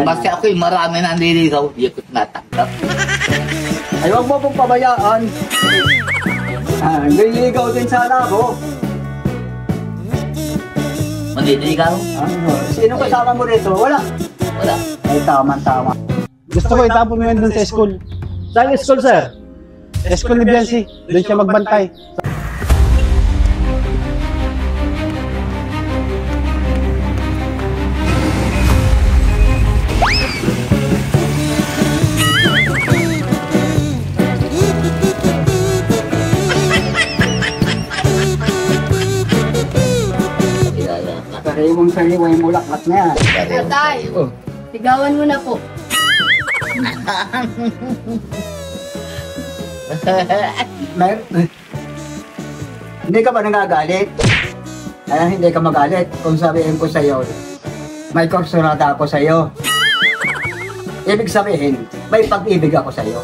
Kasi ako'y marami na nililigaw, di ko natanggap. Ay, huwag mo pong pabayaan. Nililigaw din sana ako. Manliligaw? Sino kasama mo rito? Wala. Wala. Ay, tama. Gusto ko itapon mo yan dun sa school. Saan yung school, sir? School ni Biancy. Doon siya magbantay. Sariwang sariwa yung mulaklak na yan. Tatay, sigawan mo na po. Hindi ka ba nagagalit? Ay, hindi ka magalit kung sabihin ko sa'yo, may kursunada ako sa'yo. Ibig sabihin, may pag-ibig ako sa'yo.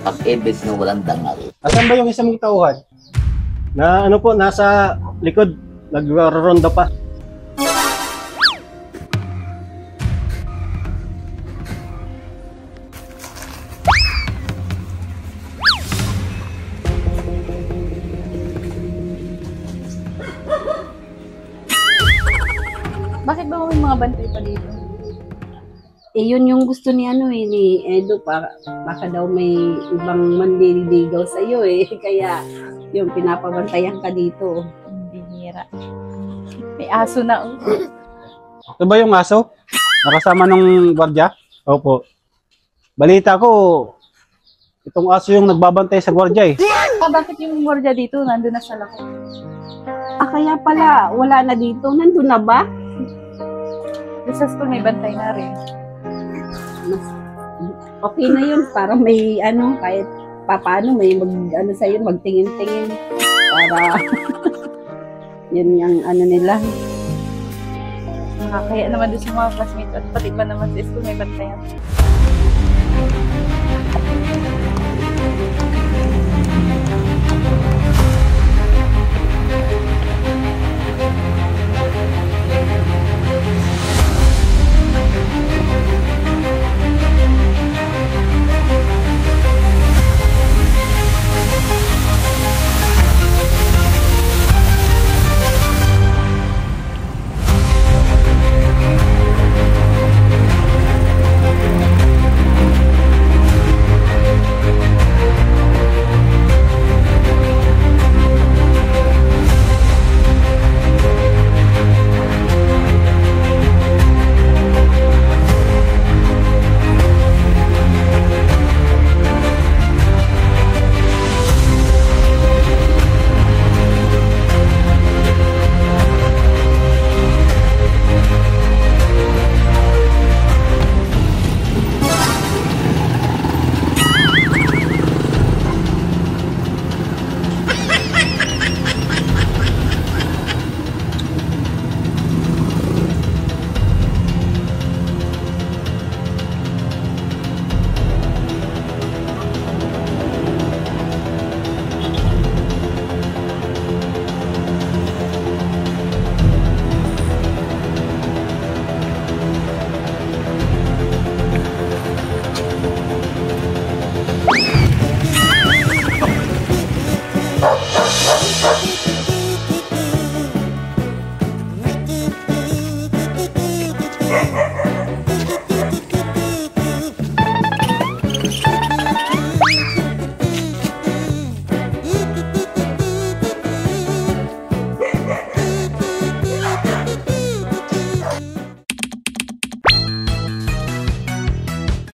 Pag-ibig na walang dangal. Asan ba yung isang tauhan? Na ano po, nasa likod. Nagro-ronda pa. Bakit ba may mga bantay pa dito? Yun yung gusto ni ni Edo, baka daw may ibang manliligaw sa iyo kaya yung pinapabantayan ka dito. Bihira. May aso na. Ito ba yung aso? Nakasama ng gwardiya? Opo. Balita ko, itong aso yung nagbabantay sa gwardiya Bakit yung gwardiya dito nandun na sa lako? Kaya pala, wala na dito. Nandun na ba? Sa school may bantay na rin. Okay na yun, para may kahit paano may sa'yo, magtingin-tingin para yun yung nila. Nakakaya naman doon sa mga classmates at pati ba naman sa school may bantayan.